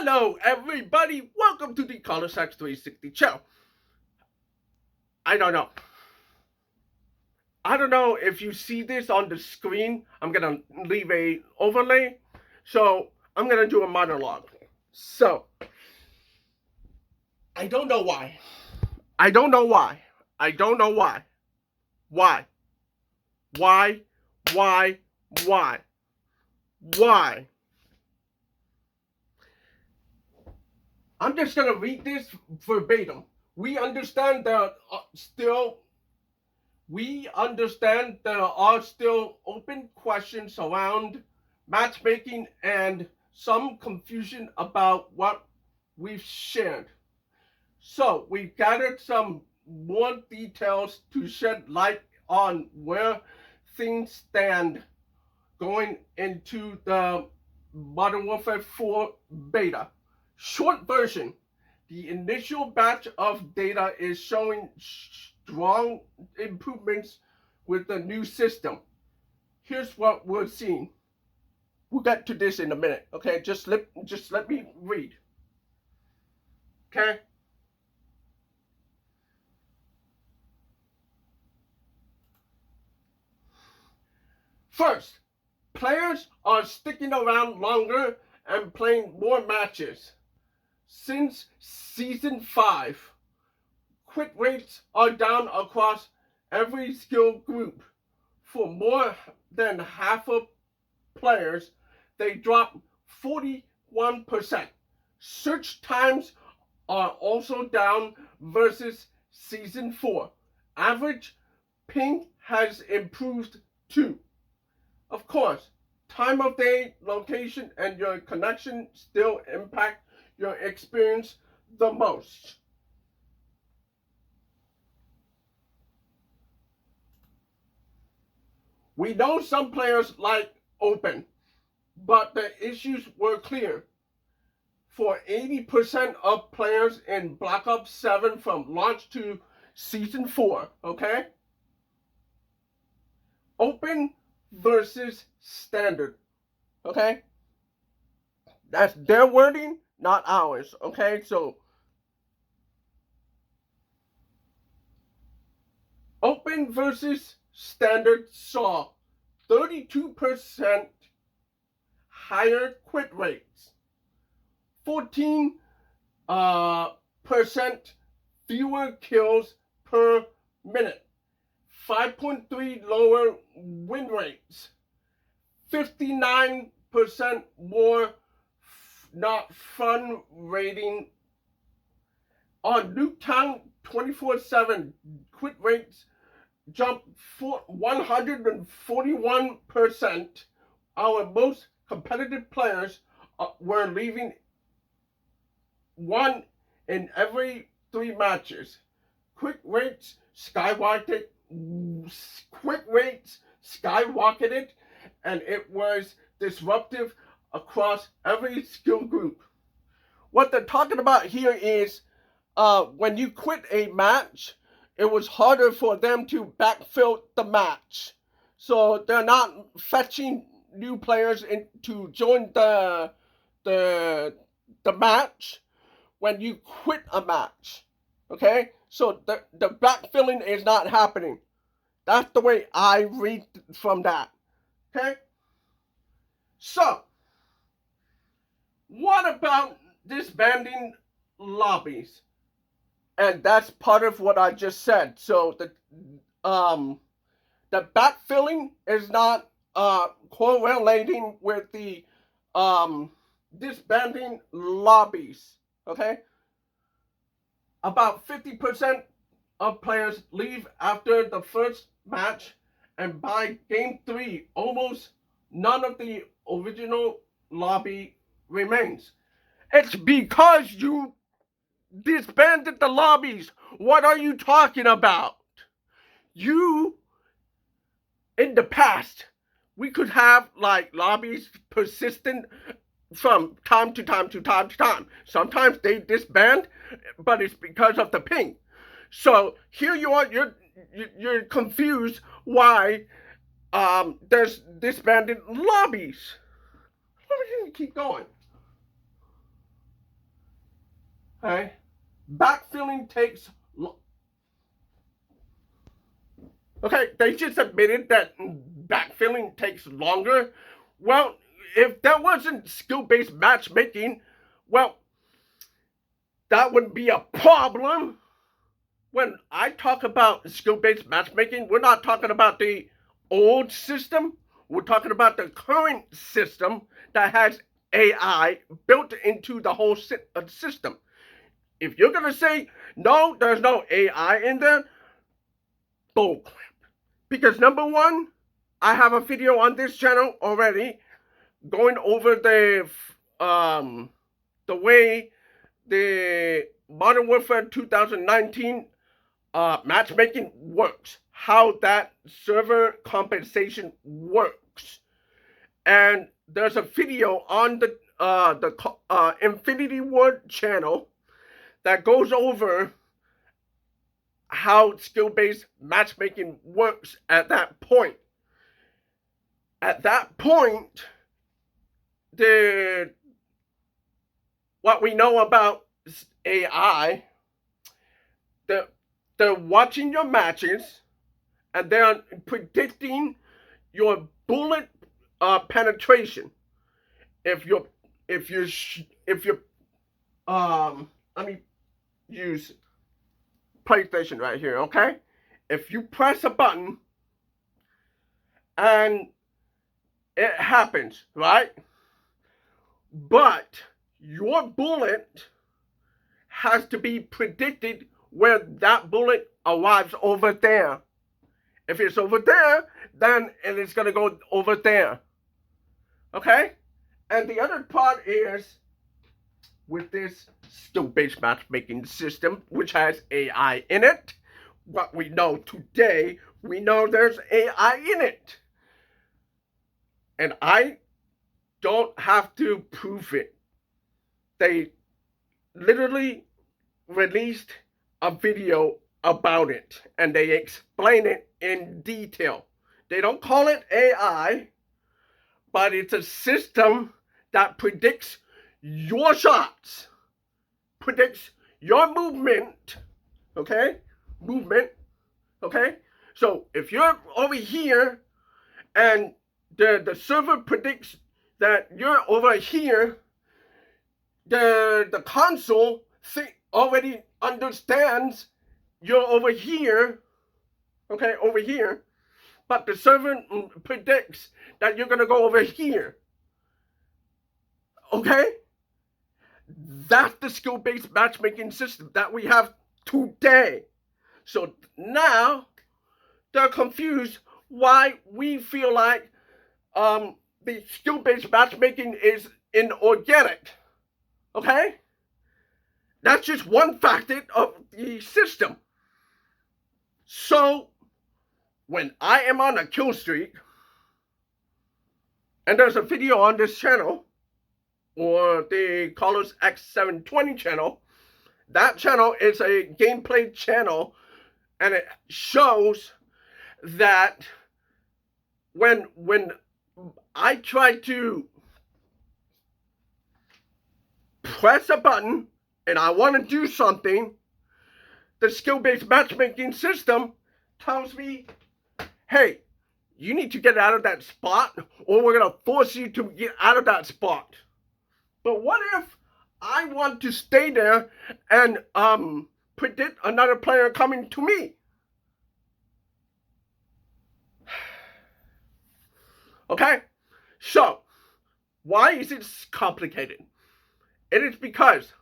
Hello, everybody. Welcome to the Color Sex 360 show. I don't know. I don't know if you see this on the screen. I'm gonna leave a overlay. So I'm gonna do a monologue. So I don't know why. I don't know why. I don't know why. Why? Why? Why? Why? Why? I'm just gonna read this verbatim. We understand there are still open questions around matchmaking and some confusion about what we've shared. So we've gathered some more details to shed light on where things stand going into the Modern Warfare 4 beta. Short version, the initial batch of data is showing strong improvements with the new system. Here's what we're seeing. We'll get to this in a minute, okay? Just let me read. Okay? First, players are sticking around longer and playing more matches. Since Season 5, quit rates are down across every skill group. For more than half of players, they dropped 41%. Search times are also down versus Season 4. Average ping has improved too. Of course, time of day, location, and your connection still impact your experience the most. We know some players like open, but the issues were clear. For 80% of players in Black Ops 7 from launch to Season 4, okay? Open versus standard, okay? That's their wording, not ours, okay? So, open versus standard saw 32% higher quit rates, 14% fewer kills per minute, 5.3 lower win rates, 59% more not fun rating. On Nuketown 24/7 quit rates jumped 141%. Our most competitive players were leaving 1 in every 3 matches. Quick rates skyrocketed, and it was disruptive across every skill group. What they're talking about here is when you quit a match, it was harder for them to backfill the match. So they're not fetching new players in to join the match when you quit a match. Okay? So the backfilling is not happening. That's the way I read from that. Okay? So, what about disbanding lobbies? And that's part of what I just said. So the backfilling is not correlating with the disbanding lobbies. Okay? About 50% of players leave after the first match, and by game 3, almost none of the original lobby remains. It's because you disbanded the lobbies. What are you talking about? In the past, we could have like lobbies persistent from time to time to time to time. Sometimes they disband, but it's because of the ping. So here you are, you're confused why there's disbanded lobbies. Let me keep going. Okay? Backfilling takes okay, they just admitted that backfilling takes longer. Well, if that wasn't skill-based matchmaking, well, that would be a problem. When I talk about skill-based matchmaking, we're not talking about the old system. We're talking about the current system that has AI built into the whole system. If you're gonna say no, there's no AI in there, bullcrap. Because number one, I have a video on this channel already going over the way the Modern Warfare 2019 matchmaking works, how that server compensation works. And there's a video on the Infinity Ward channel that goes over how skill-based matchmaking works at that point. At that point, what we know about AI, they're watching your matches and they're predicting your bullet penetration. If you let me use PlayStation right here, okay? If you press a button and it happens, right? But your bullet has to be predicted where that bullet arrives over there. If it's over there, then it is going to go over there. Okay? And the other part is with this skill-based matchmaking system, which has AI in it, what we know today, we know there's AI in it. And I don't have to prove it. They literally released a video about it and they explain it in detail. They don't call it AI, but it's a system that predicts your shots, predicts your movement, okay? Movement, okay? So if you're over here and the server predicts that you're over here, the console already understands you're over here, okay, over here, but the server predicts that you're going to go over here, okay? That's the skill-based matchmaking system that we have today. So now they're confused why we feel like the skill-based matchmaking is inorganic, okay? That's just one facet of the system. So when I am on a kill streak, and there's a video on this channel, or the Carlos X720 channel, that channel is a gameplay channel, and it shows that when I try to press a button and I want to do something, the skill-based matchmaking system tells me, hey, you need to get out of that spot or we're going to force you to get out of that spot. But what if I want to stay there and predict another player coming to me? Okay? So, why is it complicated? It is because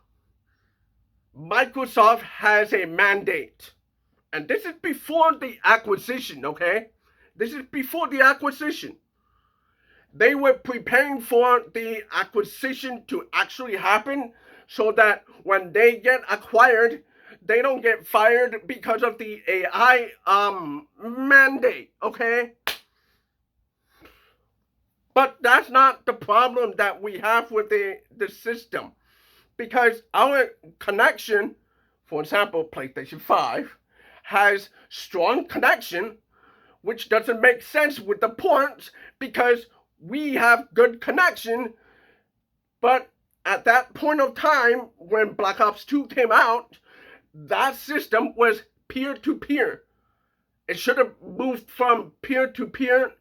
Microsoft has a mandate. And this is before the acquisition, okay? This is before the acquisition. They were preparing for the acquisition to actually happen so that when they get acquired, they don't get fired because of the AI mandate, okay? But that's not the problem that we have with the system. Because our connection, for example, PlayStation 5, has strong connection, which doesn't make sense with the ports because we have good connection, but at that point of time when Black Ops 2 came out, that system was peer-to-peer. It should have moved from peer-to-peer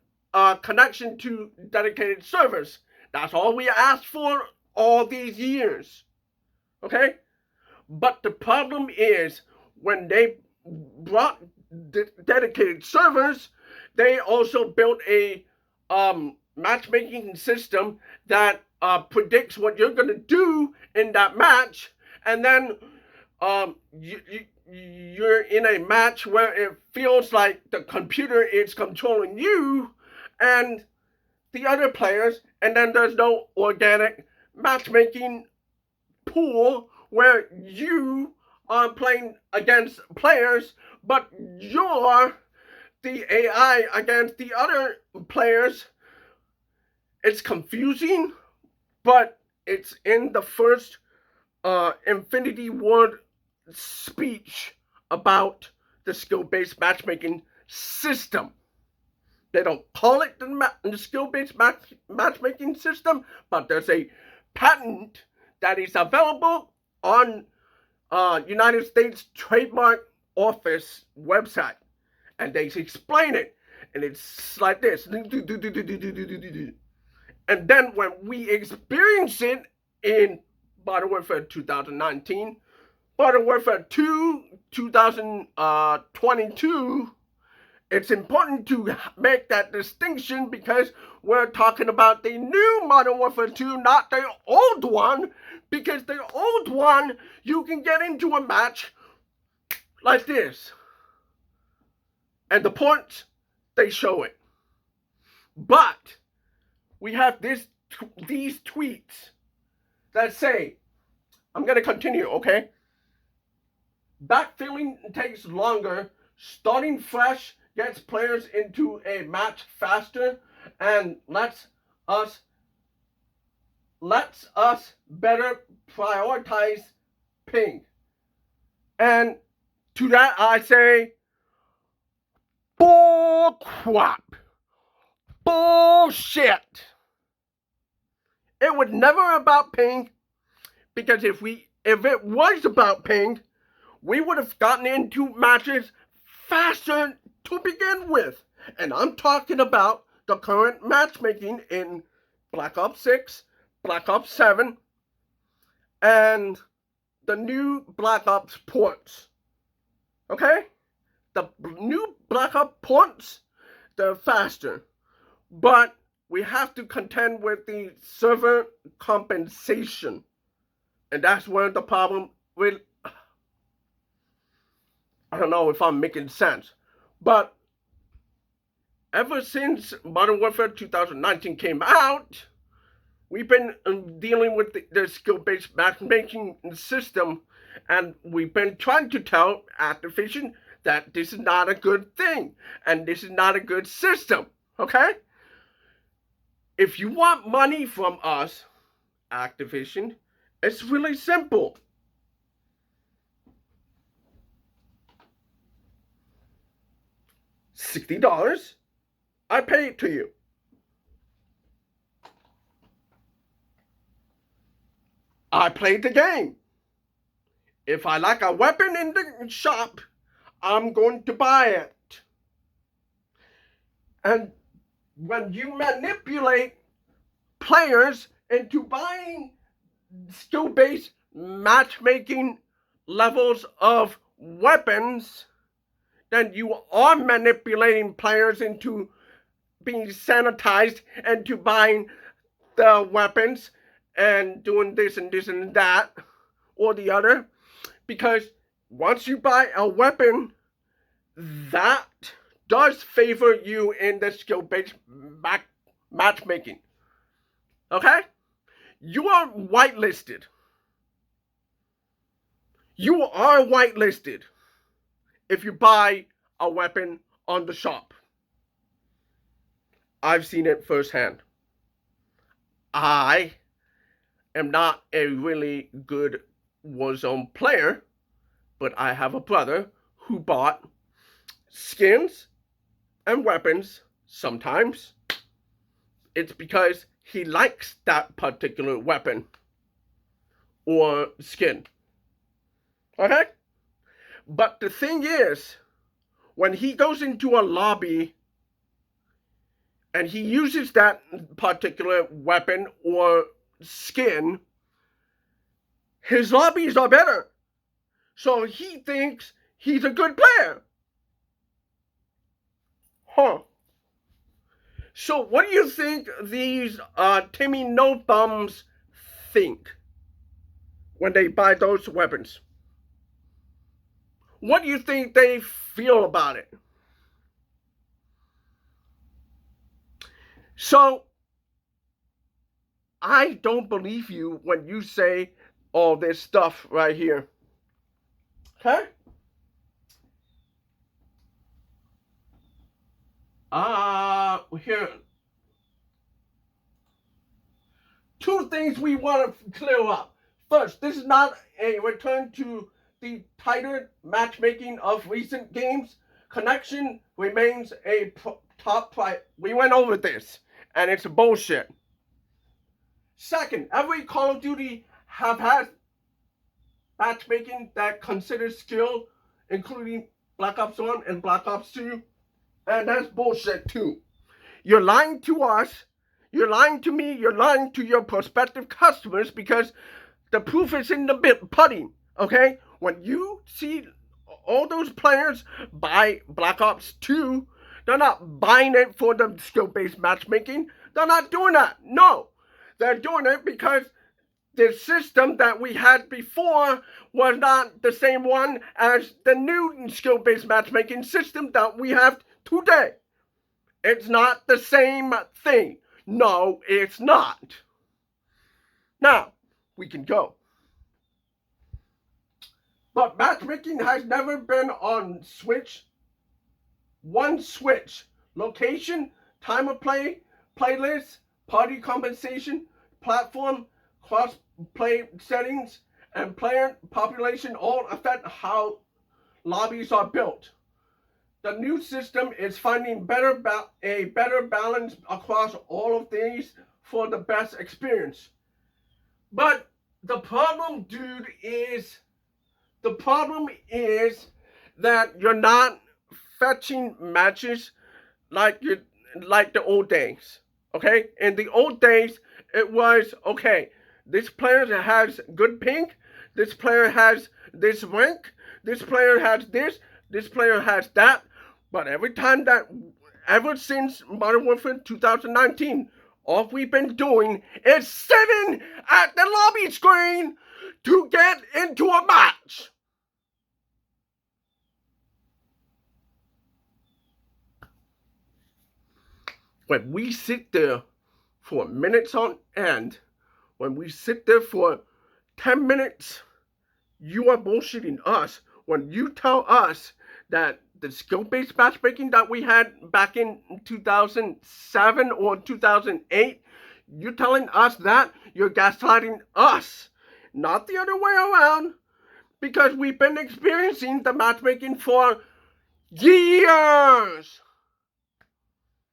connection to dedicated servers. That's all we asked for all these years. Okay? But the problem is when they brought dedicated servers, they also built a matchmaking system that predicts what you're going to do in that match, and then you're in a match where it feels like the computer is controlling you and the other players, and then there's no organic matchmaking pool where you are playing against players, but you're the AI against the other players. It's confusing, but it's in the first Infinity Ward speech about the skill-based matchmaking system. They don't call it the skill-based matchmaking system, but there's a patent that is available on United States Trademark Office website, and they explain it, and it's like this. And then when we experience it in Modern Warfare 2019, Modern Warfare 2 2022, it's important to make that distinction because we're talking about the new Modern Warfare 2, not the old one, because the old one, you can get into a match like this. And the points, they show it. But we have these tweets that say, I'm going to continue, okay? Backfilling takes longer. Starting fresh gets players into a match faster and lets us better prioritize ping. And to that I say, bull crap. Bullshit. It was never about ping, because if it was about ping, we would have gotten into matches faster to begin with. And I'm talking about the current matchmaking in Black Ops 6, Black Ops 7, and the new Black Ops ports. Okay? The new Black Ops ports, they're faster. But we have to contend with the server compensation. And that's where the problem with... I don't know if I'm making sense. But ever since Modern Warfare 2019 came out, we've been dealing with the skill-based matchmaking system, and we've been trying to tell Activision that this is not a good thing, and this is not a good system, okay? If you want money from us, Activision, it's really simple. $60, I pay it to you. I played the game. If I like a weapon in the shop, I'm going to buy it. And when you manipulate players into buying skill-based matchmaking levels of weapons, then you are manipulating players into being sanitized and to buying the weapons and doing this and this and that or the other. Because once you buy a weapon, that does favor you in the skill-based matchmaking. Okay? You are whitelisted. You are whitelisted if you buy a weapon on the shop. I've seen it firsthand. I am not a really good Warzone player, but I have a brother who bought skins and weapons sometimes. It's because he likes that particular weapon. or skin. Okay? But the thing is, when he goes into a lobby and he uses that particular weapon or skin, his lobbies are better. So he thinks he's a good player. Huh. So what do you think these Timmy No Thumbs think when they buy those weapons? What do you think they feel about it? So I don't believe you when you say all this stuff right here. Okay? Here. Two things we want to clear up. First, this is not a return to the tighter matchmaking of recent games. Connection remains a top priority. We went over this, and it's bullshit. Second, every Call of Duty have had matchmaking that considers skill, including Black Ops 1 and Black Ops 2, and that's bullshit too. You're lying to us, you're lying to me, you're lying to your prospective customers because the proof is in the pudding, okay? When you see all those players buy Black Ops 2, they're not buying it for the skill-based matchmaking. They're not doing that. No. They're doing it because the system that we had before was not the same one as the new skill-based matchmaking system that we have today. It's not the same thing. No, it's not. Now, we can go. But matchmaking has never been on Switch. One switch. Location, time of play, playlist, party compensation, platform, cross-play settings, and player population all affect how lobbies are built. The new system is finding a better balance across all of these for the best experience. But the problem, dude, is that you're not fetching matches like the old days. Okay? In the old days, it was okay. This player has good ping. This player has this rank. This player has this. This player has that. But ever since Modern Warfare 2019, all we've been doing is sitting at the lobby screen to get into a match. When we sit there for minutes on end, when we sit there for 10 minutes, you are bullshitting us when you tell us that the skill-based matchmaking that we had back in 2007 or 2008, you're telling us that, you're gaslighting us, not the other way around, because we've been experiencing the matchmaking for years.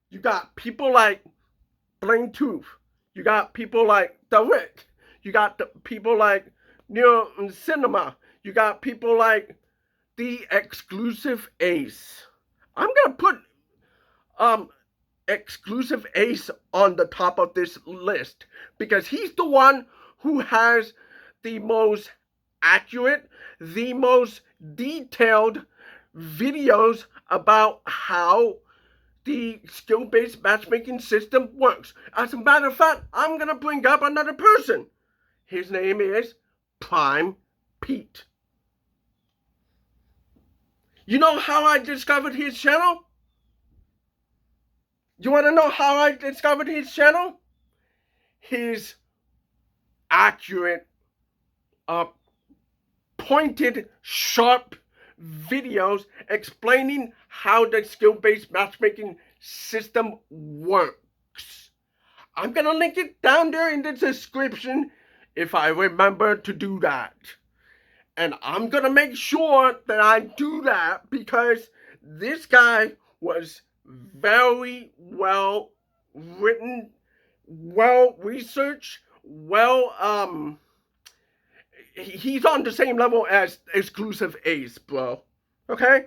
You got people like Blaine Tooth, you got people like The Rick, you got people like Neo Cinema, you got people like the Exclusive Ace. I'm gonna put Exclusive Ace on the top of this list because he's the one who has the most accurate, the most detailed videos about how the skill-based matchmaking system works. As a matter of fact, I'm gonna bring up another person. His name is Prime Pete. You know how I discovered his channel? You want to know how I discovered his channel? His accurate, pointed, sharp videos explaining how the skill-based matchmaking system works. I'm going to link it down there in the description if I remember to do that. And I'm going to make sure that I do that because this guy was very well written, well researched, well he's on the same level as Exclusive Ace, bro. Okay?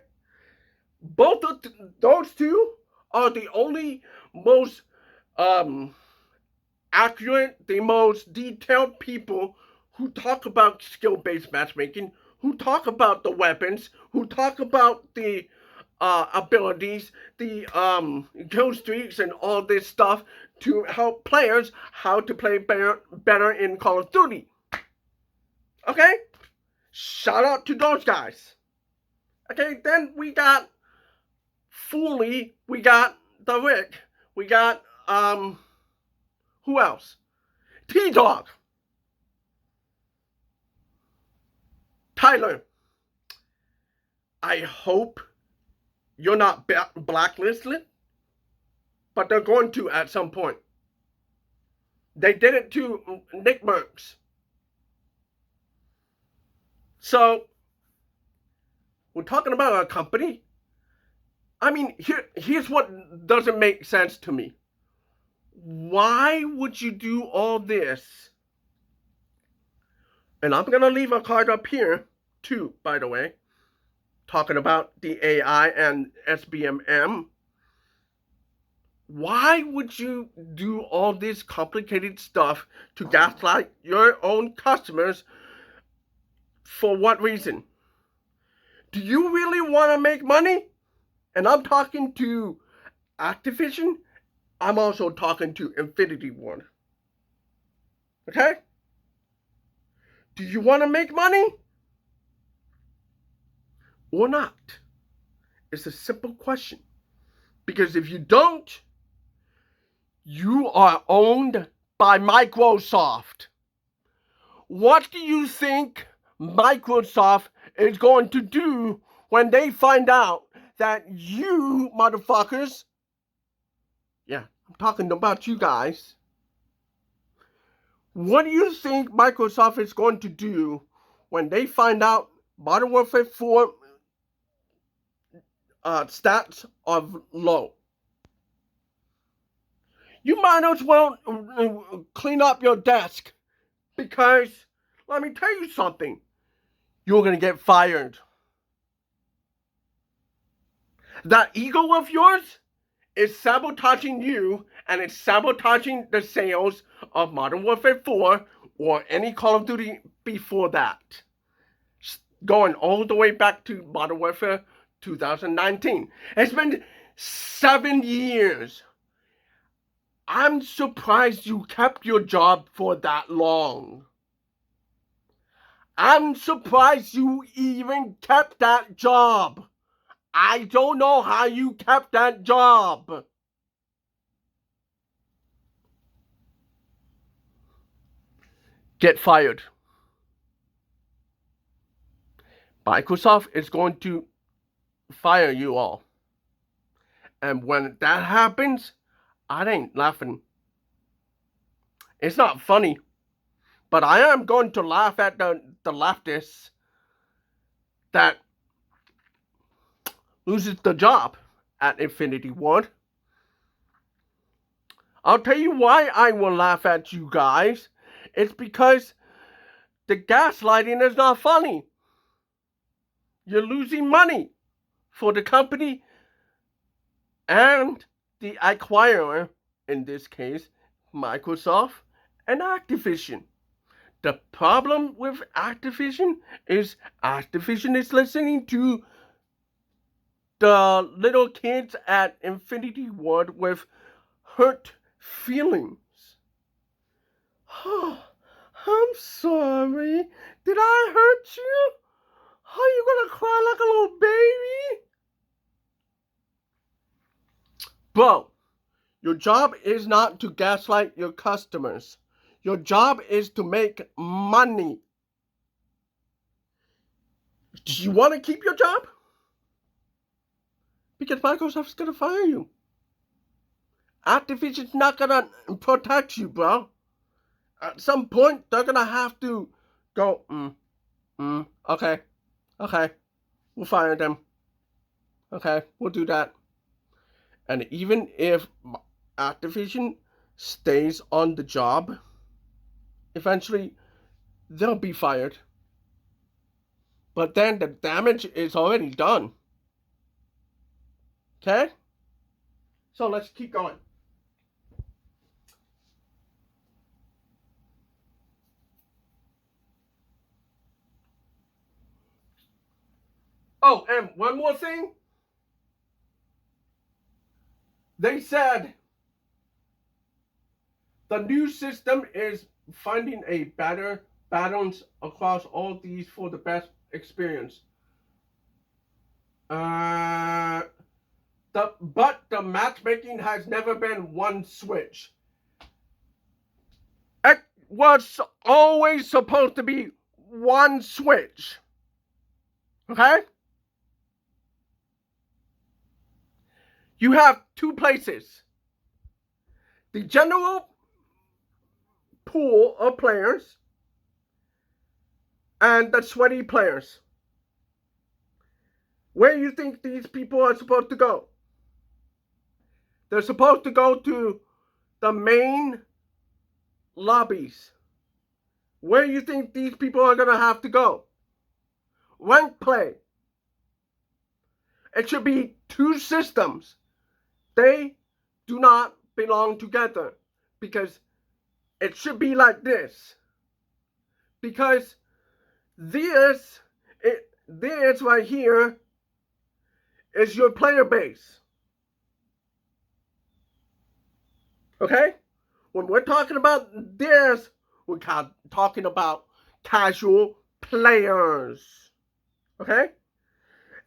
Both of those two are the only most accurate, the most detailed people who talk about skill-based matchmaking, who talk about the weapons, who talk about the abilities, the kill streaks, and all this stuff to help players how to play better in Call of Duty. Okay? Shout out to those guys. Okay, then we got Foley, we got the Rick, we got who else? T-Dog. Tyler, I hope you're not blacklisted, but they're going to at some point. They did it to Nick Merckx. So, we're talking about a company. I mean, here's what doesn't make sense to me. Why would you do all this? And I'm going to leave a card up here, too, by the way, talking about the AI and SBMM. Why would you do all this complicated stuff to gaslight your own customers? For what reason? Do you really want to make money? And I'm talking to Activision. I'm also talking to Infinity Ward. Okay? Do you want to make money? Or not? It's a simple question. Because if you don't, you are owned by Microsoft. What do you think Microsoft is going to do when they find out that you motherfuckers, yeah, I'm talking about you guys. What do you think Microsoft is going to do when they find out Modern Warfare 4 stats are low? You might as well clean up your desk, because let me tell you something. You're going to get fired. That ego of yours is sabotaging you, and it's sabotaging the sales of Modern Warfare 4 or any Call of Duty before that. Going all the way back to Modern Warfare 2019. It's been 7 years. I'm surprised you kept your job for that long. I'm surprised you even kept that job. I don't know how you kept that job. Get fired. Microsoft is going to fire you all. And when that happens, I ain't laughing. It's not funny. But I am going to laugh at the leftists that loses the job at Infinity Ward. I'll tell you why I will laugh at you guys. It's because the gaslighting is not funny. You're losing money for the company and the acquirer, in this case, Microsoft and Activision. The problem with Activision is listening to the little kids at Infinity Ward with hurt feelings. Oh, I'm sorry. Did I hurt you? Are you gonna cry like a little baby? Bro, your job is not to gaslight your customers. Your job is to make money. Do you want to keep your job? Because Microsoft's gonna fire you. Activision's not gonna protect you, bro. At some point, they're gonna have to go, okay, we'll fire them. Okay, we'll do that. And even if Activision stays on the job, eventually they'll be fired. but then the damage is already done. Okay? So let's keep going. Oh, and one more thing. They said the new system is finding a better balance across all these for the best experience. But the matchmaking has never been one switch. It was always supposed to be one switch. Okay? You have two places. The general pool of players and the sweaty players. Where do you think these people are supposed to go? They're supposed to go to the main lobbies. Where do you think these people are going to have to go? Rank play. It should be two systems. They do not belong together because it should be like this. Because this right here is your player base. Okay? When we're talking about this, we're talking about casual players. Okay?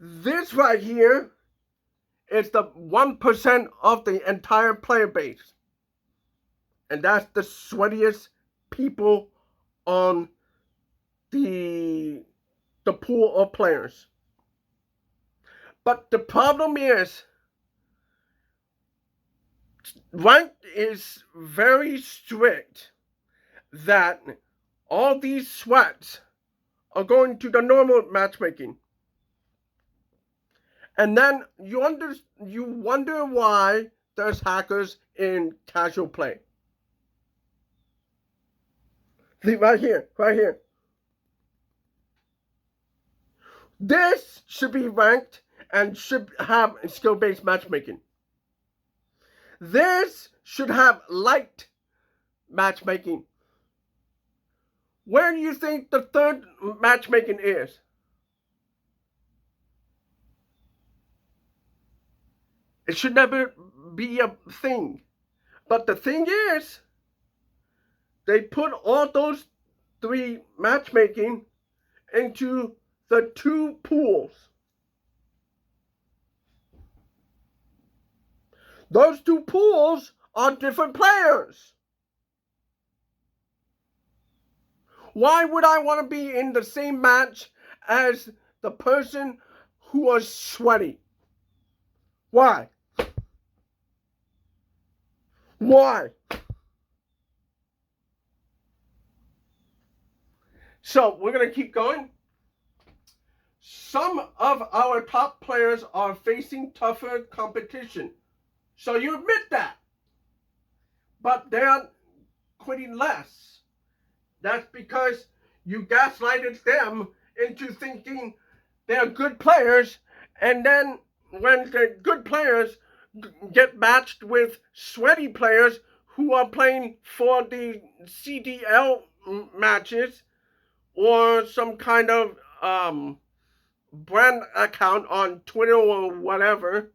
This right here is the 1% of the entire player base. And that's the sweatiest people on the pool of players. But the problem is, rank is very strict that all these sweats are going to the normal matchmaking. And then you wonder why there's hackers in casual play. See, right here. This should be ranked and should have skill-based matchmaking. This should have light matchmaking. Where do you think the third matchmaking is? It should never be a thing. But the thing is, they put all those three matchmaking into the two pools. Those two pools are different players. Why would I want to be in the same match as the person who was sweaty? Why? Why? So we're going to keep going. Some of our top players are facing tougher competition. So you admit that. But they're quitting less. That's because you gaslighted them into thinking they're good players, and then when the good players get matched with sweaty players who are playing for the CDL matches or some kind of brand account on Twitter or whatever,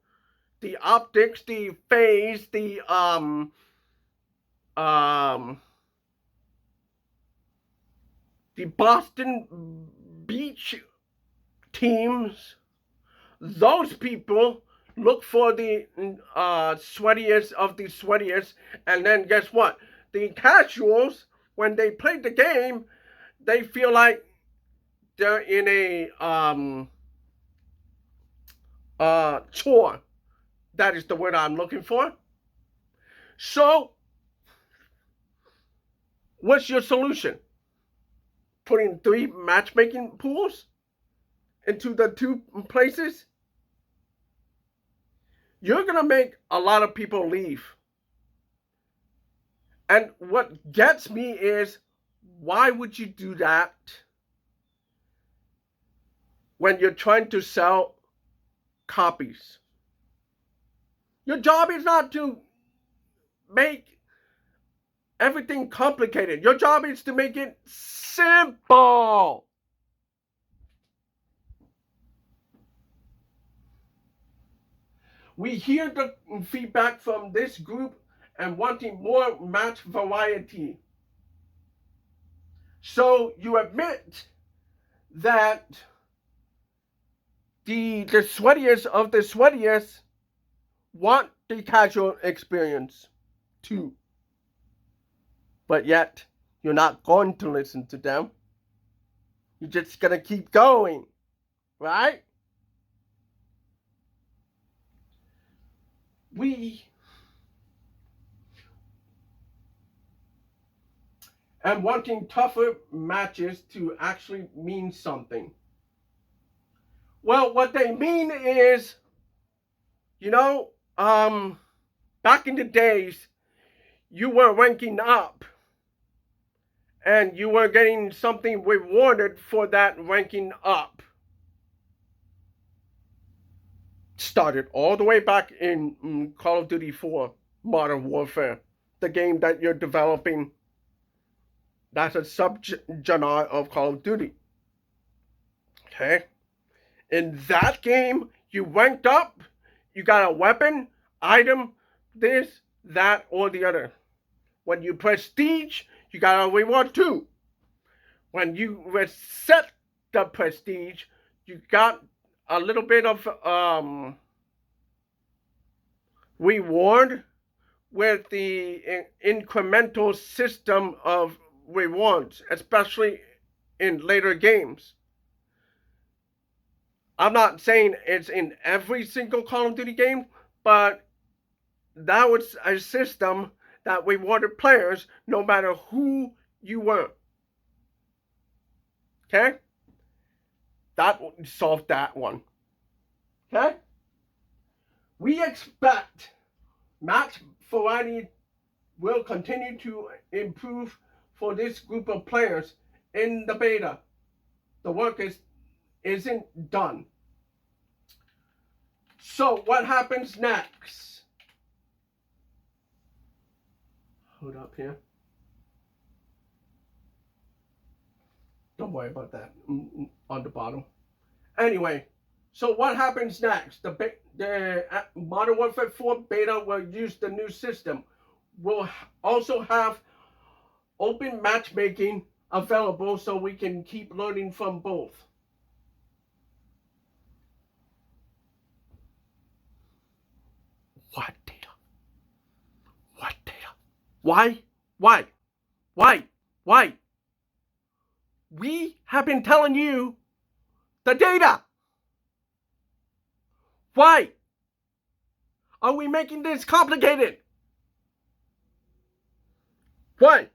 the optics, the phase, the Boston Beach teams, those people look for the sweatiest of the sweatiest, and then guess what? The casuals, when they play the game, they feel like they're in a chore. That is the word I'm looking for. So, what's your solution? Putting three matchmaking pools into the two places? You're going to make a lot of people leave. And what gets me is, why would you do that? when you're trying to sell copies. Your job is not to make everything complicated. Your job is to make it simple. We hear the feedback from this group and wanting more match variety. So you admit that the sweatiest of the sweatiest want the casual experience too. But yet, you're not going to listen to them. You're just gonna keep going, right? And wanting tougher matches to actually mean something. Well, what they mean is, back in the days, you were ranking up and you were getting something rewarded for that ranking up. Started all the way back in Call of Duty 4 Modern Warfare, the game that you're developing. That's a sub-genre of Call of Duty. Okay? In that game, you ranked up, you got a weapon, item, this, that, or the other. When you prestige, you got a reward too. When you reset the prestige, you got a little bit of reward with the incremental system of rewards, especially in later games. I'm not saying it's in every single Call of Duty game, but that was a system that rewarded players no matter who you were. Okay? That solved that one. Okay? We expect match variety will continue to improve for this group of players in the beta. The work isn't done. So what happens next? Hold up here. Don't worry about that on the bottom. Anyway, so what happens next? The Modern Warfare 4 beta will use the new system. We'll also have open matchmaking available so we can keep learning from both. What data? What data? Why? We have been telling you the data. Why are we making this complicated? Why?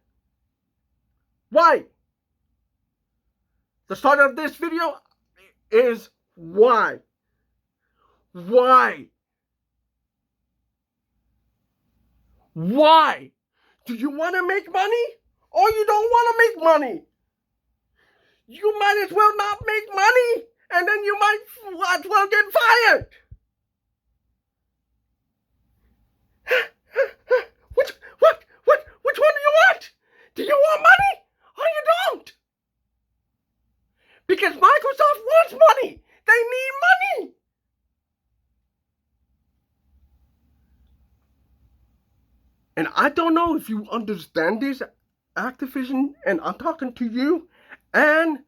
The start of this video is why. Why? Do you want to make money or you don't want to make money? You might as well not make money, and then you might as well get fired. Which one do you want? Do you want money or you don't? Because Microsoft wants money. They need money. And I don't know if you understand this, Activision, and I'm talking to you and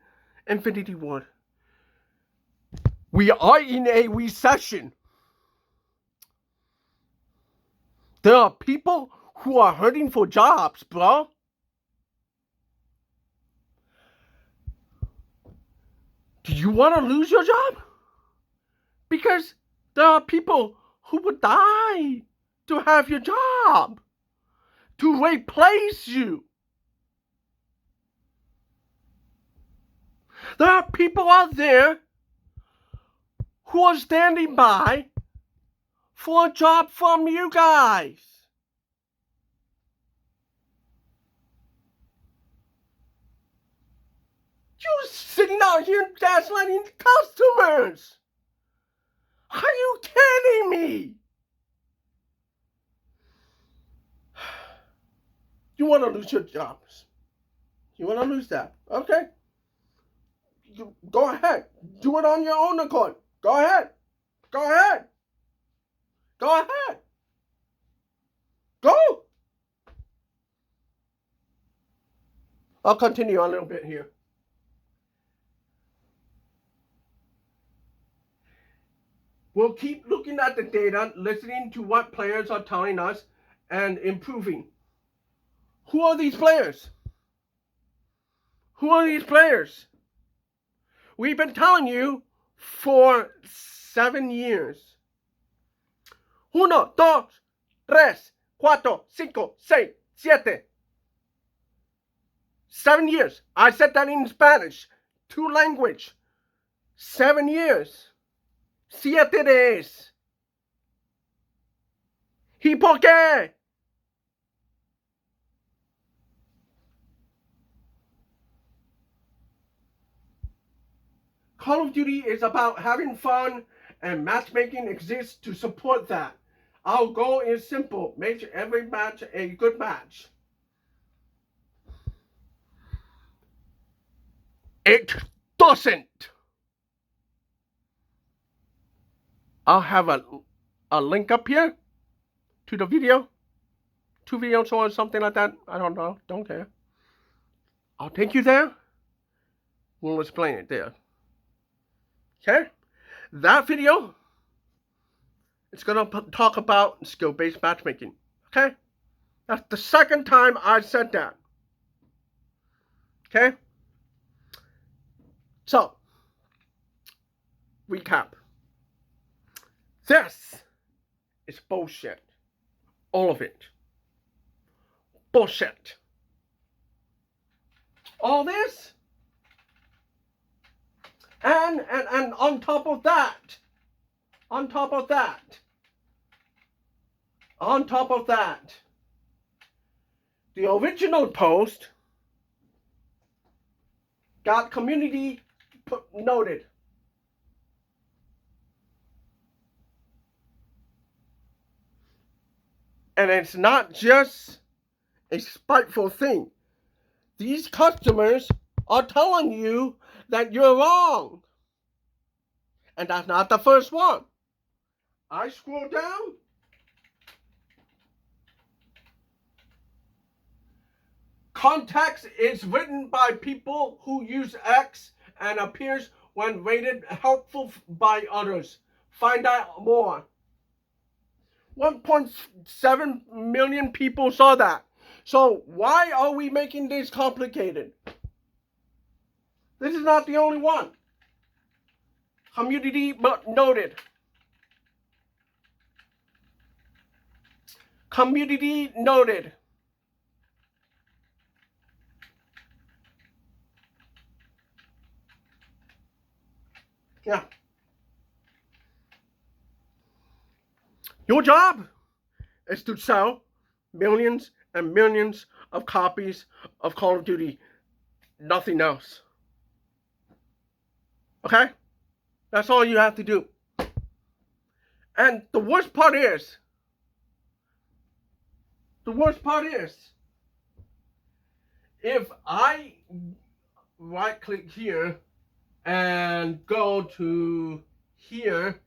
Infinity Ward. We are in a recession. There are people who are hurting for jobs, bro. Do you want to lose your job? Because there are people who would die to have your job, to replace you. There are people out there who are standing by for a job from you guys. You sitting out here gaslighting customers. Are you kidding me? You want to lose your jobs. You want to lose that. Okay. Go ahead. Do it on your own accord. Go ahead. Go ahead. Go ahead. Go. I'll continue on a little bit here. We'll keep looking at the data, listening to what players are telling us, and improving. Who are these players? Who are these players? We've been telling you for 7 years. 1, 2, 3, 4, 5, 6, 7. 7 years. I said that in Spanish. 2 language. 7 years. 7 days. ¿Y por qué? Call of Duty is about having fun, and matchmaking exists to support that. Our goal is simple: make every match a good match. It doesn't. I'll have a link up here to the video. 2 videos or something like that. I don't know. Don't care. I'll take you there. We'll explain it there. Okay? That video, it's going to talk about skill-based matchmaking. Okay? That's the second time I said that. Okay? So, recap. This is bullshit. All of it. Bullshit. All this. And on top of that, the original post got community noted. And it's not just a spiteful thing. These customers are telling you that you're wrong. And that's not the first one. I scroll down. Context is written by people who use X and appears when rated helpful by others. Find out more. 1.7 million people saw that. So why are we making this complicated? This is not the only one. Community noted. Community noted. Yeah. Your job is to sell millions and millions of copies of Call of Duty. Nothing else. Okay? That's all you have to do. And the worst part is, if I right click here and go to here,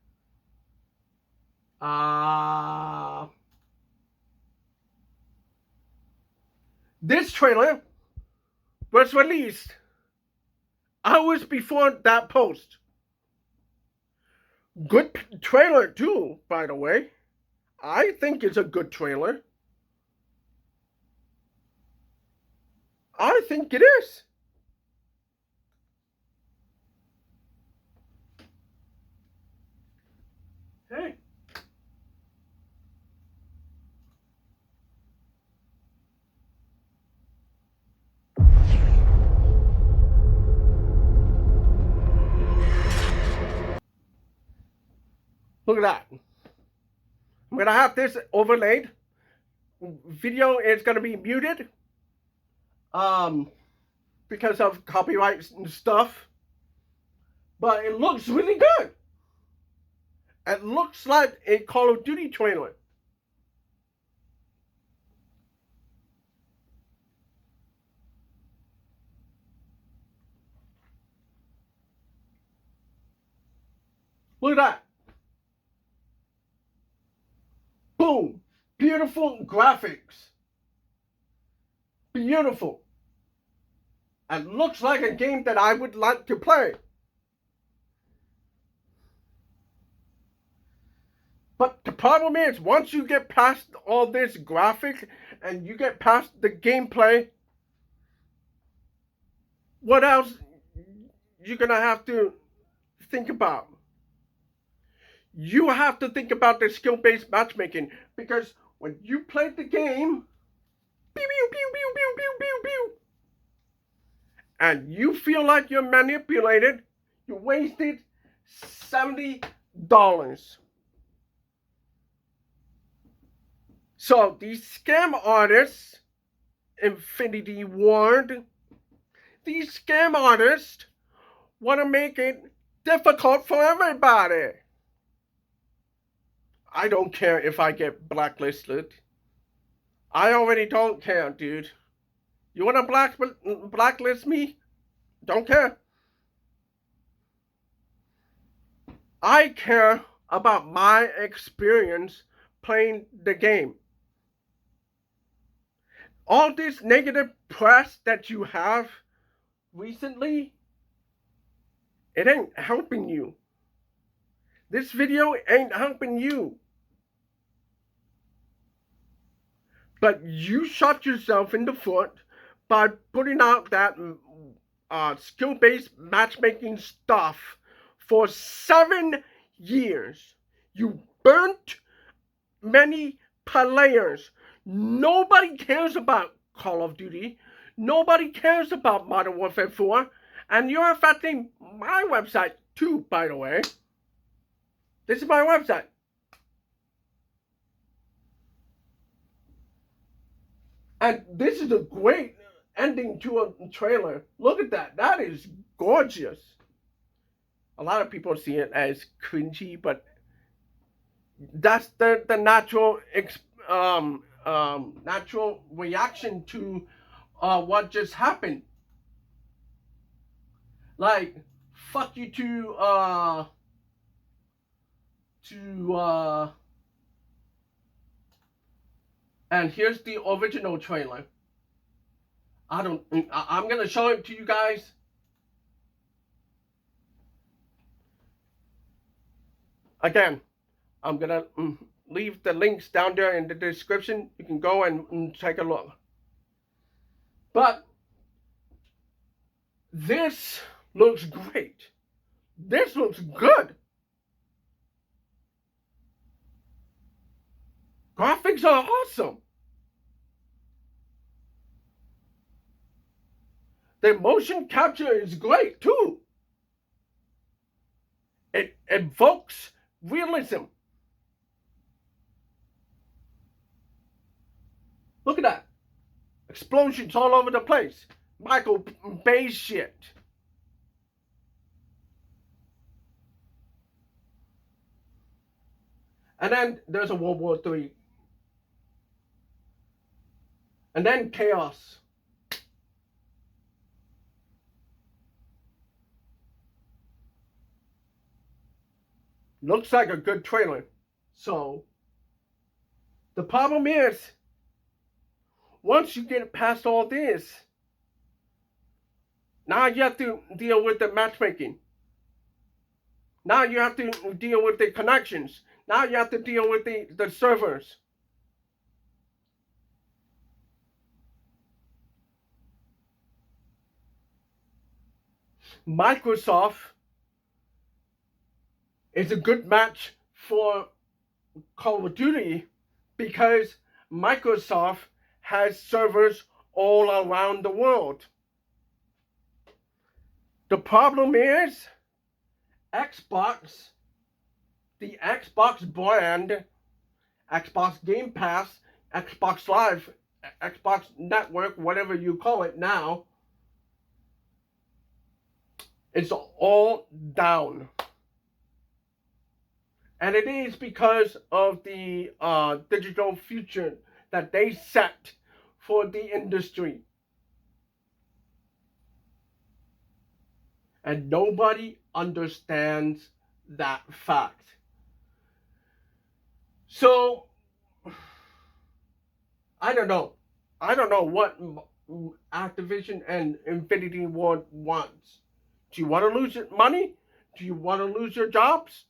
this trailer was released hours before that post. Good trailer too, by the way. I think it's a good trailer. I think it is. Hey. Look at that. I'm going to have this overlaid. Video is going to be muted. Because of copyright stuff. but it looks really good. It looks like a Call of Duty trailer. Look at that. Boom. Beautiful graphics. Beautiful. It looks like a game that I would like to play. But the problem is, once you get past all this graphic and you get past the gameplay, what else you're gonna have to think about? You have to think about the skill-based matchmaking, because when you play the game, pew pew pew pew pew pew pew pew, and you feel like you're manipulated, you wasted $70. So these scam artists, Infinity Ward, these scam artists want to make it difficult for everybody. I don't care if I get blacklisted. I already don't care, dude. You want to blacklist me? Don't care. I care about my experience playing the game. All this negative press that you have recently, it ain't helping you. This video ain't helping you. But you shot yourself in the foot by putting out that skill-based matchmaking stuff for 7 years. You burnt many players. Nobody cares about Call of Duty. Nobody cares about Modern Warfare 4. And you're affecting my website too, by the way. This is my website. And this is a great ending to a trailer. Look at that. That is gorgeous. A lot of people see it as cringy, but that's the natural natural reaction to what just happened. Like, fuck you to and here's the original trailer. I'm gonna show it to you guys. Again, I'm gonna leave the links down there in the description. You can go and take a look. But this looks great. This looks good. Graphics are awesome. The motion capture is great too. It evokes realism. Look at that. Explosions all over the place. Michael Bay shit. And then there's a World War III. And then chaos. Looks like a good trailer. So, the problem is, once you get past all this, now you have to deal with the matchmaking. Now you have to deal with the connections. Now you have to deal with the servers. Microsoft is a good match for Call of Duty because Microsoft has servers all around the world. The problem is Xbox, the Xbox brand, Xbox Game Pass, Xbox Live, Xbox Network, whatever you call it now, It's all down. And it is because of the digital future that they set for the industry. And nobody understands that fact. So, I don't know. I don't know what Activision and Infinity Ward wants. Do you want to lose your money? Do you want to lose your jobs?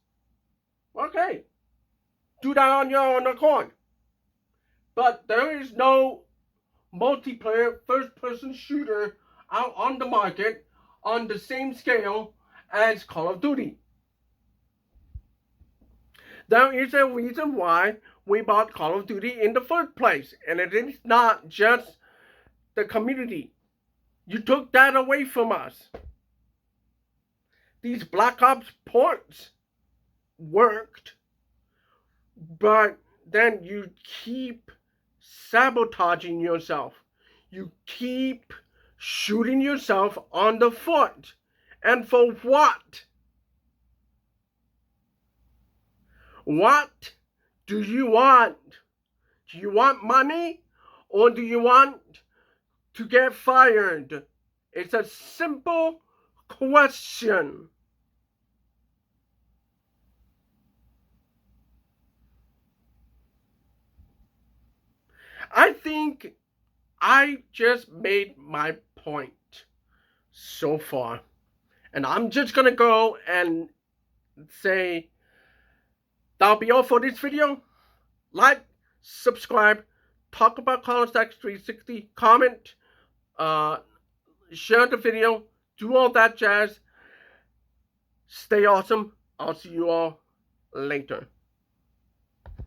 Okay. Do that on your own accord. But there is no multiplayer first-person shooter out on the market on the same scale as Call of Duty. There is a reason why we bought Call of Duty in the first place, and it is not just the community. You took that away from us. These Black Ops ports worked, but then you keep sabotaging yourself. You keep shooting yourself on the foot. And for what? What do you want? Do you want money? Or do you want to get fired? It's a simple question. I think I just made my point so far. And I'm just gonna go and say that'll be all for this video. Like, subscribe, talk about College 360, comment, share the video, do all that jazz. Stay awesome. I'll see you all later.